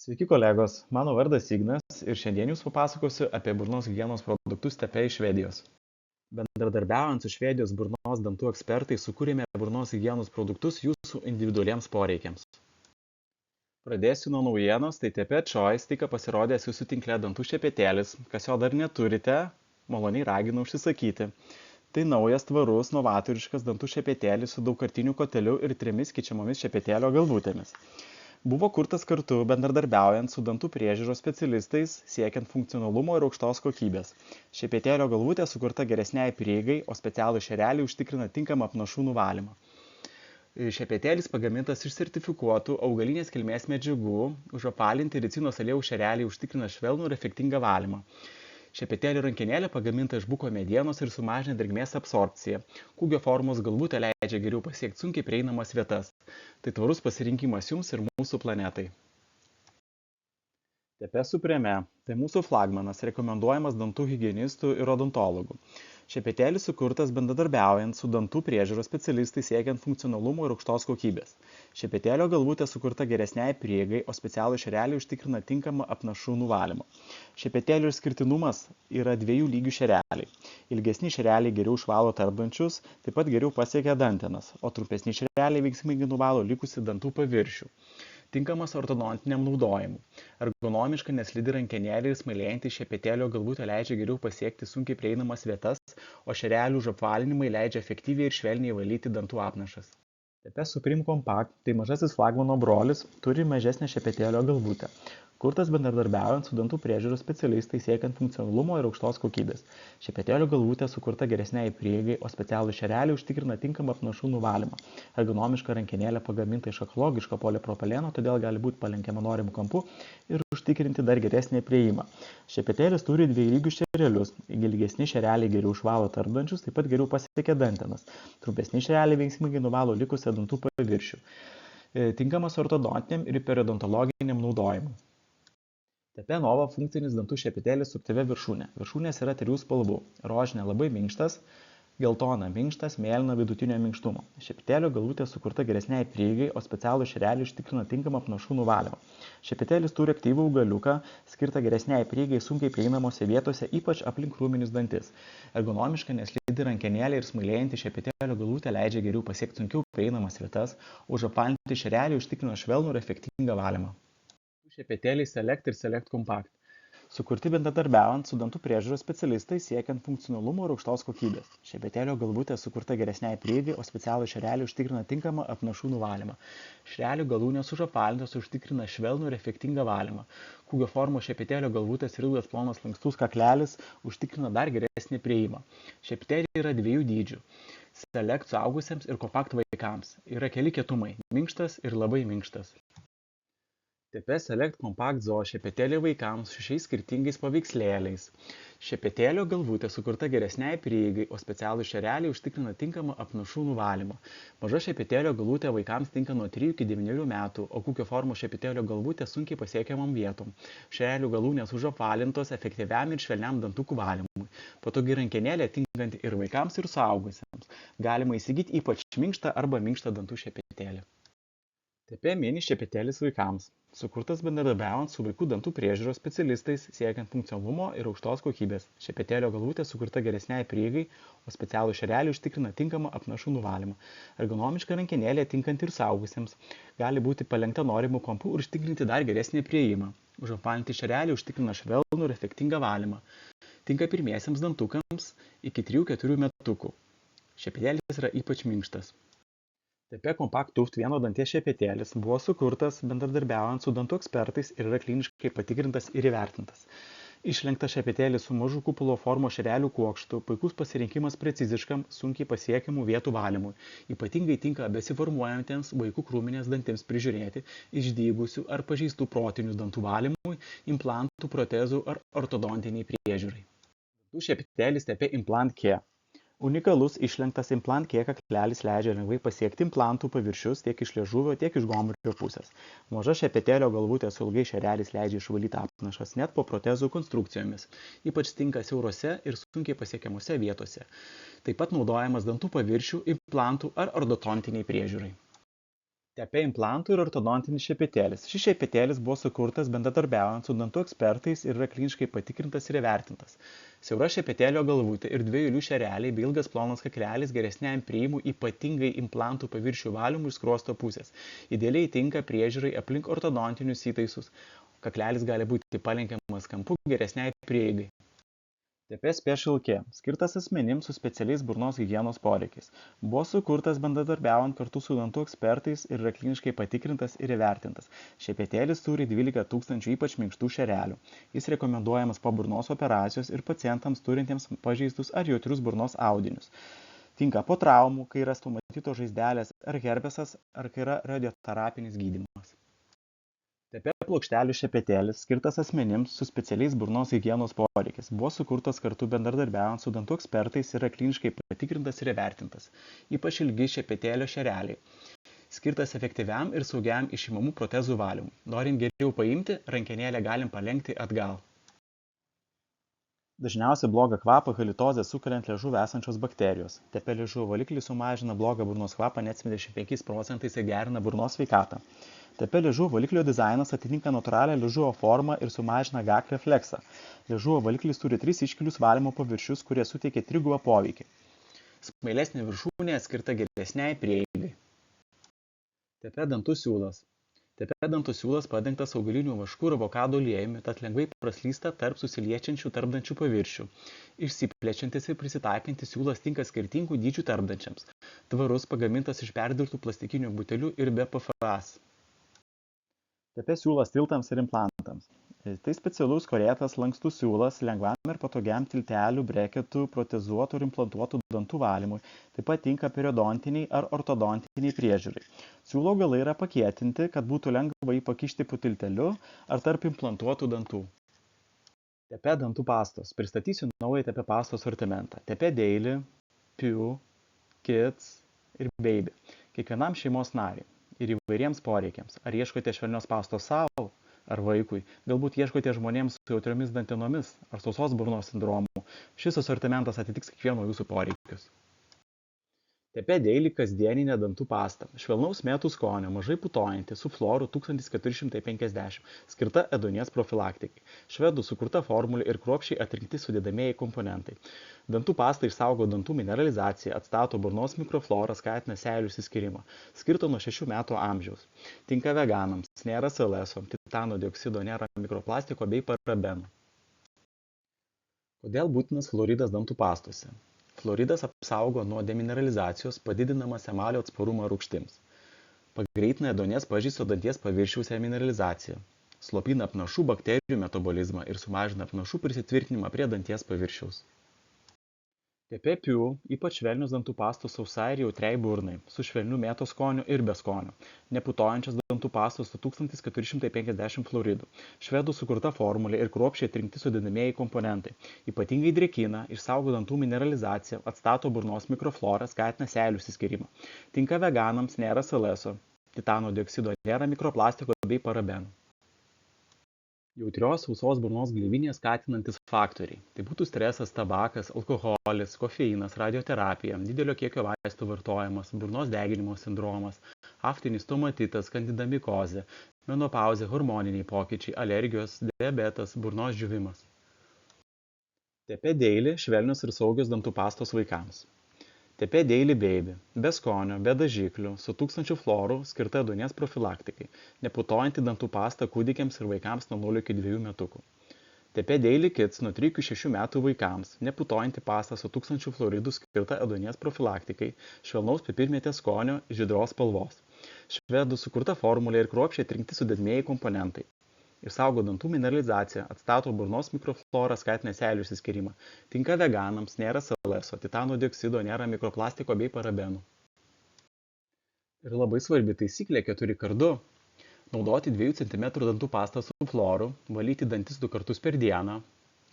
Sveiki kolegos, mano vardas Ignas ir šiandien jums papasakosiu apie burnos higienos produktus Tepe iš Švedijos. Bendradarbiaujant su Švedijos burnos dantų ekspertais sukūrėme burnos higienos produktus jūsų individualiems poreikiams. Pradėsiu nuo naujienos, tai Tepe Choice tik pasirodęs jūsų tinkle dantų šepetėlis, kas jo dar neturite, maloniai raginu užsisakyti. Tai naujas, tvarus, novatoriškas dantų šepetėlis su daugkartiniu koteliu ir 3 keičiamomis šepetėlio galvutėmis. Buvo kurtas kartu bendradarbiaujant su dantų priežiūros specialistais, siekiant funkcionalumo ir aukštos kokybės. Šepetėlio galvutė sukurta geresniai prieigai, o specialūs šereliai užtikrina tinkamą apnašų nuvalymą. Šepetėlis pagamintas iš sertifikuotų augalinės kilmės medžiagų, užapalinti ricinos aliejaus šereliai užtikrina švelnų ir efektingą valymą. Šepetėlio rankenėlė pagaminta iš buko medienos ir sumažina drėgmės absorbciją. Kūgio formos galvutė leidžia geriau pasiekti sunkiai prieinamas vietas. Tai tvarus pasirinkimas jums ir mūsų planetai. Tepe Supreme – tai mūsų flagmanas, rekomenduojamas dantų higienistų ir odontologų. Šepetėlis sukurtas bendradarbiaujant su dantų priežiūros specialistais siekiant funkcionalumo ir aukštos kokybės. Šepetėlio galvutė sukurta geresniai prieigai, o specialūs šereliai užtikrina tinkamą apnašų nuvalymą. Šepetėlio išskirtinumas yra 2 lygių šereliai. Ilgesni šereliai geriau išvalo tarpdančius, taip pat geriau pasiekia dantenas, o trumpesni šereliai veiksmingai nuvalo likusį dantų paviršių. Tinkamas ortodontiniam naudojimui. Ergonomiška neslidi rankenėlė ir smailėjanti šepetėlio galvutė leidžia geriau pasiekti sunkiai prieinamas vietas, o šerelių užapvalinimai leidžia efektyviai ir švelniai valyti dantų apnašas. Tepe Supreme Compact, tai mažasis flagmano brolis, turi mažesnę šepetėlio galvutę. Kurtas bendradarbiaujant su dantų priežiūros specialistais siekiant funkcionalumo ir aukštos kokybės. Šepetėlio galvutė sukurta geresniai prieigai, o specialūs šereliai užtikrina tinkamą apnašų nuvalymą. Ergonomiška rankenėlė pagaminta iš ekologiško polipropileno, todėl gali būti palenkiama norimu kampu ir užtikrinti dar geresnį prieimą. Šepetėlis turi 2 lygius šerelius. Ilgesni šereliai geriau išvalo tarpdančius, taip pat geriau pasiekia dantenas. Trumpesni šereliai veiksmingai nuvalo likusią dantų paviršių. Tinkamas ortodontiniam ir periodontologiniam naudojimui. Tepe Nova funkcinis dantų šepetėlis su aktyvia viršūnė. Viršūnės yra 3 spalvų. Rožinė labai minkštas, geltona minkštas, mėlyna vidutinio minkštumo. Šepetėlio galvutė sukurta geresniai prieigai, o specialūs šereliai užtikrina tinkamą apnašų nuvalymą. Šepetėlis turi aktyvų augaliuką, skirtą geresniai prieigai sunkiai prieinamose vietose, ypač aplink krūminius dantis. Ergonomiška neslidi rankenėlė ir smailėjanti šepetėlio galvutė leidžia geriau pasiekti sunkiau prieinamas vietas, o užapalinti šereliai užtikrina švelnų ir efektingą valymą. Šepetėliai Select ir Select Compact. Sukurti bendradarbiaujant su dantų priežiūros specialistais siekiant funkcionalumo ir aukštos kokybės. Šepetėlio galvutė sukurta geresniai prieigai, o specialūs šereliai užtikrina tinkamą apnašų nuvalymą. Šerelių galūnės užapalintos užtikrina švelnų ir efektingą valymą. Kūgio formos šepetėlio galvutės ir ilgas plonas lankstus kaklelis užtikrina dar geresnį prieimą. Šepetėliai yra 2 dydžių. Select suaugusiems ir Compact vaikams. Yra keli kietumai – minkštas ir labai minkštas. Tepe Select Compact Zoo šepetėlį vaikams su 6 skirtingais paveikslėliais. Šepetėlio galvutė sukurta geresniai prieigai, o specialūs šereliai užtikrina tinkamą apnašų nuvalymą. Maža šepetėlio galvutė vaikams tinka nuo 3 iki 9 metų, o kūgio formos šepetėlio galvutė sunkiai pasiekiamam vietom. Šerelių galūnės užapvalintos efektyviam ir švelniam dantukų valymui. Patogi rankenėlė tinkanti ir vaikams, ir suaugusiems. Galima įsigyti ypač minkštą arba minkštą dantų šepetėlį. Tepe Mini šepetėlis vaikams. Sukurtas bendradarbiaujant su vaikų dantų priežiūros specialistais siekiant funkcionalumo ir aukštos kokybės. Šepetėlio galvutė sukurta geresniai prieigai, o specialūs šereliai užtikrina tinkamą apnašų nuvalymą. Ergonomiška rankenėlė tinkanti ir suaugusiems. Gali būti palenkta norimu kampu ir užtikrinti dar geresnį prieimą. Užapalinti šereliai užtikrina švelnų ir efektingą valymą. Tinka pirmiesiems dantukams iki 3-4 metukų. Šepetėlis yra ypač minkštas. Tepe Compact Tooth vieno danties šepetėlis buvo sukurtas bendradarbiaujant su dantų ekspertais ir yra kliniškai patikrintas ir įvertintas. Išlenktas šepetėlis su mažu kupulo formos šerelių kuokštu, puikus pasirinkimas preciziškam, sunkiai pasiekiamų vietų valymui. Ypatingai tinka besiformuojantiems vaikų krūminės dantims prižiūrėti, išdygusių ar pažeistų protinių dantų valymui, implantų, protezų ar ortodontiniai priežiūrai. Dantų šepetėlis Tepe Implant Care. Unikalus išlenktas Implant Care kaklelis leidžia lengvai pasiekti implantų paviršius tiek iš liežuvio, tiek iš gomurio pusės. Maža šepetėlio galvutė su ilgais šereliais leidžia išvalyti apnašas net po protezų konstrukcijomis. Ypač tinka siaurose ir sunkiai pasiekiamose vietose. Taip pat naudojamas dantų paviršių, implantų ar ortodontiniai priežiūrai. Tepe implantų ir ortodontinis šepetėlis. Šis šepetėlis buvo sukurtas bendradarbiaujant su dantų ekspertais ir yra kliniškai patikrintas ir įvertintas. Siaura šepetėlio galvutė ir 2 eilių šereliai bei ilgas plonas kaklelis geresniam priėjimui, ypatingai implantų paviršių valymui iš skruosto pusės. Idealiai tinka priežiūrai aplink ortodontinius įtaisus. Kaklelis gali būti palenkiamas kampu geresniai prieigai. Tepe Special Care – skirtas asmenims su specialiais burnos higienos poreikiais. Buvo sukurtas bendradarbiaujant kartu su dantų ekspertais ir yra kliniškai patikrintas ir įvertintas. Šepetėlis turi 12 000 ypač minkštų šerelių. Jis rekomenduojamas po burnos operacijos ir pacientams turintiems pažeistus ar jautrius burnos audinius. Tinka po traumų, kai yra numatytos žaizdelės ar herpesas, ar kai yra radioterapinis gydymas. Tepe plokštelių šepetėlis skirtas asmenims su specialiais burnos higienos poreikiais. Buvo sukurtas kartu bendradarbiaujant su dantų ekspertais ir yra kliniškai patikrintas ir įvertintas. Ypač ilgi šepetėlio šereliai. Skirtas efektyviam ir saugiam išimamų protezų valymui. Norint geriau paimti, rankenėlę galim palenkti atgal. Dažniausiai blogą kvapą halitozę sukeliant liežuvį esančios bakterijos. Tepe liežuvio valikliai sumažina blogą burnos kvapą net 75% ir gerina burnos sveikatą. Tepe liežuvio valiklio dizainas atitinka natūralią liežuvio formą ir sumažina gag refleksą. Liežuvio valiklis turi 3 iškilius valymo paviršius, kurie suteikia trigubą poveikį. Smailesnė viršūnė skirta geresniai prieigai. Tepe dantų siūlas. Tepe dantų siūlas padengtas augaliniu vašku ir avokado aliejumi, tad lengvai praslysta tarp susiliečiančių tarpdančių paviršių. Išsiplečiantis ir prisitaikantis siūlas tinka skirtingų dydžių tarpdančiams. Tvarus, pagamintas iš perdirbtų plastikinių butelių ir be PFAS. Tepe siūlas tiltams ir implantams. Tai specialus korėtas lankstus siūlas lengvam ir patogiam tiltelių, breketų, protezuotų ir implantuotų dantų valymui. Taip pat tinka periodontiniai ar ortodontiniai priežiūrai. Siūlo galai yra pakietinti, kad būtų lengva jį pakišti po tilteliu ar tarp implantuotų dantų. Tepe dantų pastos. Pristatysiu naują tepe pastos sortimentą. Tepe Daily, Pew, Kids ir Baby. Kiekvienam šeimos nariui ir įvairiems poreikiams. Ar ieškote švelnios pastos savo ar vaikui? Galbūt ieškote žmonėms su jautriomis dantenomis ar sausos burnos sindromu. Šis asortimentas atitiks kiekvieno jūsų poreikius. Tepe Daily kasdieninė dantų pasta. Švelnaus mėtų skonio, mažai putojanti, su fluoru 1450, skirta ėduonies profilaktikai. Švedų sukurta formulė ir kruopščiai atrinkti sudedamieji komponentai. Dantų pasta išsaugo dantų mineralizaciją, atstato burnos mikroflorą, skatina seilių išsiskyrimą. Skirta nuo 6 metų amžiaus. Tinka veganams, nėra SLS-o, titano dioksido, nėra mikroplastiko bei parabenų. Kodėl būtinas fluoridas dantų pastose? Fluoridas apsaugo nuo demineralizacijos, padidinamas emalio atsparumą rūgštims. Pagreitina ėduonies pažeisto danties paviršiaus mineralizaciją. Slopina apnašų bakterijų metabolizmą ir sumažina apnašų prisitvirtinimą prie danties paviršiaus. Tepe Pew ypač švelnios dantų pastos sausai ir jautriai burnai, su švelniu mėtos skoniu ir be skonio. Neputojančias dantų pastos su 1450 fluoridų. Švedų sukurta formulė ir kruopščiai atrinkti sudedamieji komponentai. Ypatingai drėkina, išsaugo dantų mineralizaciją, atstato burnos mikroflorą, skatina seilių išsiskyrimą. Tinka veganams, nėra SLS-o, titano dioksido, nėra mikroplastiko bei parabenų. Jautrios sausos burnos gleivinę skatinantis faktoriai. Tai būtų stresas, tabakas, alkoholis, kofeinas, radioterapija, didelio kiekio vaistų vartojimas, burnos deginimo sindromas, aftinis stomatitas, kandida mikozė, menopauzė, hormoniniai pokyčiai, alergijos, diabetas, burnos džiūvimas. Tepe Daily švelnios ir saugios dantų pastos vaikams. Tepe Daily Baby, be skonio, be dažiklių, su 1000 fluorų, skirta ėduonies profilaktikai, neputojanti dantų pasta kūdikiams ir vaikams nuo 0 iki 2 metukų. Tepe Daily Kids nuo 3 iki 6 metų vaikams, neputojanti pasta su 1000 fluoridų, skirta ėduonies profilaktikai, švelnaus pipirmėtės skonio, žydros spalvos. Švedų sukurta formulė ir kruopščiai atrinkti sudedamieji komponentai. Išsaugo dantų mineralizaciją, atstato burnos mikroflorą, skatina seilių išsiskyrimą. Tinka veganams, nėra SLS-o, titano dioksido, nėra mikroplastiko bei parabenų. Ir labai svarbi taisyklė 4x2. Naudoti 2 cm dantų pastą su fluoru, valyti dantis 2 kartus per dieną,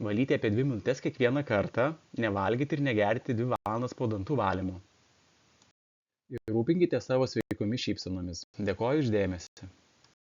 valyti apie 2 minutės kiekvieną kartą, nevalgyti ir negerti 2 valandas po dantų valymo. Ir rūpinkite savo sveikomis šypsenomis. Dėkoju už dėmesį.